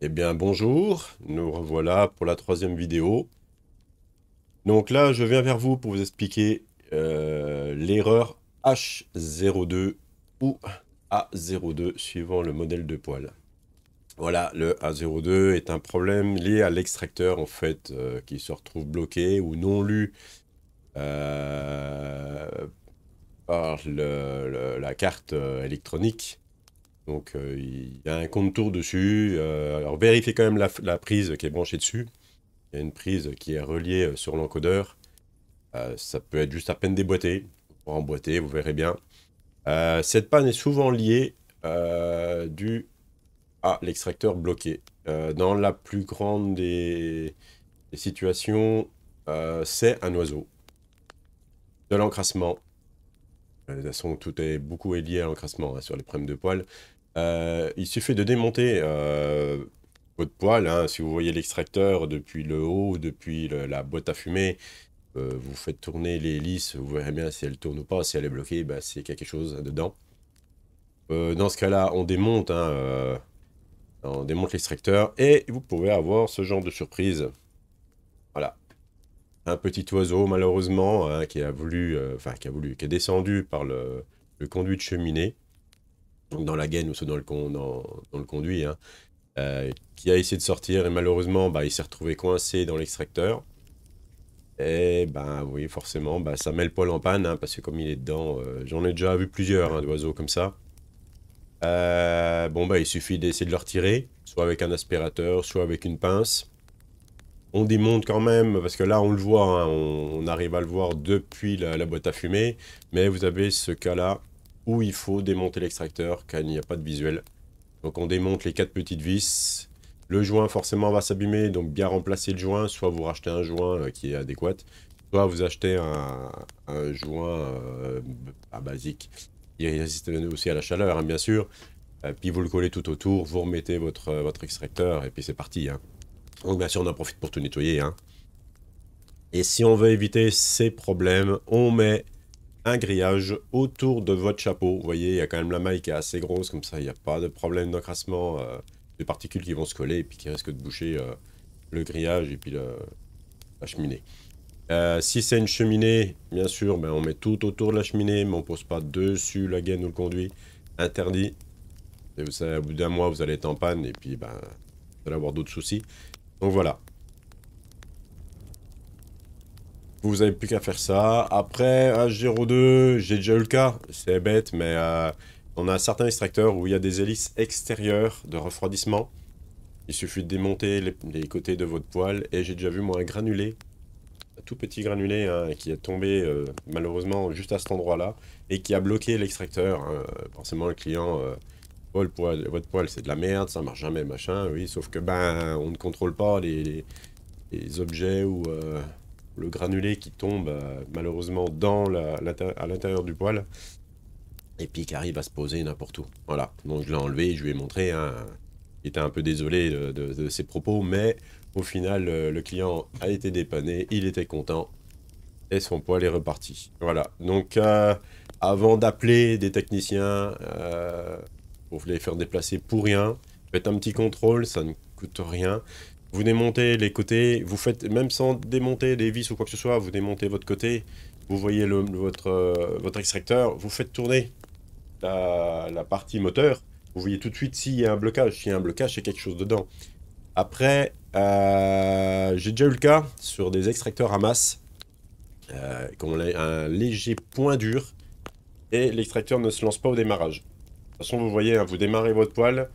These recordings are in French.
Eh bien bonjour, nous revoilà pour la troisième vidéo. Donc là, je viens vers vous pour vous expliquer l'erreur H02 ou A02 suivant le modèle de poêle. Voilà, le A02 est un problème lié à l'extracteur en fait qui se retrouve bloqué ou non lu euh, par la carte électronique. Donc il y a un contour dessus. Alors vérifiez quand même la prise qui est branchée dessus. Il y a une prise qui est reliée sur l'encodeur. Ça peut être juste à peine déboîté. Pour emboîter, vous verrez bien. Cette panne est souvent liée à l'extracteur bloqué. Dans la plus grande des situations, c'est un oiseau. De l'encrassement. De toute façon, beaucoup est lié à l'encrassement hein, sur les problèmes de poêle. Il suffit de démonter votre poêle. Hein, si vous voyez l'extracteur depuis le haut, depuis la boîte à fumer, vous faites tourner les hélices, vous verrez bien si elle tourne ou pas. Si elle est bloquée, bah, c'est quelque chose dedans. Dans ce cas-là, on démonte l'extracteur et vous pouvez avoir ce genre de surprise. Voilà. Un petit oiseau, malheureusement, hein, qui est descendu par le conduit de cheminée, donc dans la gaine ou dans le conduit, hein, qui a essayé de sortir et malheureusement, bah, il s'est retrouvé coincé dans l'extracteur. Et ben oui, forcément, bah, ça met le poêle en panne, hein, parce que comme il est dedans, j'en ai déjà vu plusieurs hein, d'oiseaux comme ça. Bon, bah, il suffit d'essayer de le retirer, soit avec un aspirateur, soit avec une pince. On démonte quand même, parce que là, on le voit, hein, on arrive à le voir depuis la boîte à fumer, mais vous avez ce cas-là où il faut démonter l'extracteur, car il n'y a pas de visuel. Donc on démonte les 4 petites vis. Le joint forcément va s'abîmer, donc bien remplacer le joint. Soit vous rachetez un joint qui est adéquat, soit vous achetez un joint basique qui résiste aussi à la chaleur, hein, bien sûr. Puis vous le collez tout autour, vous remettez votre extracteur et puis c'est parti. Hein. Donc bien sûr on en profite pour tout nettoyer. Hein. Et si on veut éviter ces problèmes, on met un grillage autour de votre chapeau. Vous voyez, il y a quand même la maille qui est assez grosse, comme ça, il n'y a pas de problème d'encrassement, de particules qui vont se coller et puis qui risquent de boucher le grillage et puis la cheminée. Si c'est une cheminée, bien sûr, ben, on met tout autour de la cheminée, mais on ne pose pas dessus la gaine ou le conduit. Interdit. Et vous savez, au bout d'un mois, vous allez être en panne et puis ben, vous allez avoir d'autres soucis. Donc voilà. Vous n'avez plus qu'à faire ça. Après, H02, j'ai déjà eu le cas. C'est bête, mais on a certains extracteurs où il y a des hélices extérieures de refroidissement. Il suffit de démonter les côtés de votre poêle. Et j'ai déjà vu, moi, un granulé, un tout petit granulé, hein, qui est tombé malheureusement juste à cet endroit-là et qui a bloqué l'extracteur. Hein. Forcément, le client, votre poêle, c'est de la merde, ça marche jamais, machin. Oui, sauf que, ben, on ne contrôle pas les objets ou le granulé qui tombe malheureusement à l'intérieur du poêle et puis qui arrive à se poser n'importe où. Voilà, donc je l'ai enlevé, je lui ai montré, hein. Il était un peu désolé de ses propos, mais au final, le client a été dépanné, il était content et son poêle est reparti. Voilà, donc avant d'appeler des techniciens pour les faire déplacer pour rien, faites un petit contrôle, ça ne coûte rien. Vous démontez les côtés, vous faites, même sans démonter des vis ou quoi que ce soit, vous démontez votre côté, vous voyez votre extracteur, vous faites tourner la partie moteur, vous voyez tout de suite s'il y a un blocage. S'il y a un blocage, c'est quelque chose dedans. Après, j'ai déjà eu le cas sur des extracteurs à masse, qui ont un léger point dur, et l'extracteur ne se lance pas au démarrage. De toute façon, vous voyez, hein, vous démarrez votre poêle,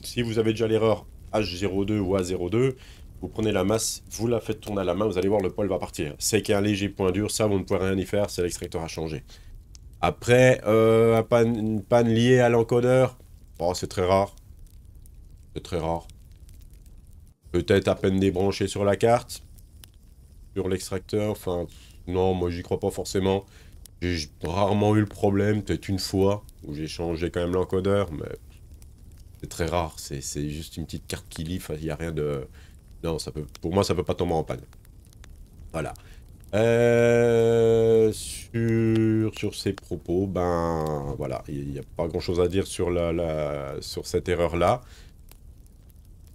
si vous avez déjà l'erreur H02 ou A02, vous prenez la masse, vous la faites tourner à la main, vous allez voir le poêle va partir. C'est qu'il y a un léger point dur, ça vous ne pouvez rien y faire, c'est l'extracteur à changer. Après, une panne liée à l'encodeur, oh, c'est très rare. C'est très rare. Peut-être à peine débranché sur la carte, sur l'extracteur, enfin, non, moi j'y crois pas forcément. J'ai rarement eu le problème, peut-être une fois, où j'ai changé quand même l'encodeur, mais c'est très rare, c'est juste une petite carte qui lit, il n'y a rien de... Non, pour moi, ça peut pas tomber en panne. Voilà. Sur ces propos, ben voilà, il n'y a pas grand-chose à dire sur sur cette erreur-là.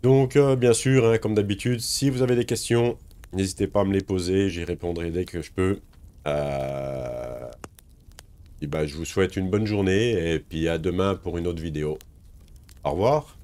Donc, bien sûr, hein, comme d'habitude, si vous avez des questions, n'hésitez pas à me les poser, j'y répondrai dès que je peux. Et bah, je vous souhaite une bonne journée et puis à demain pour une autre vidéo. Au revoir.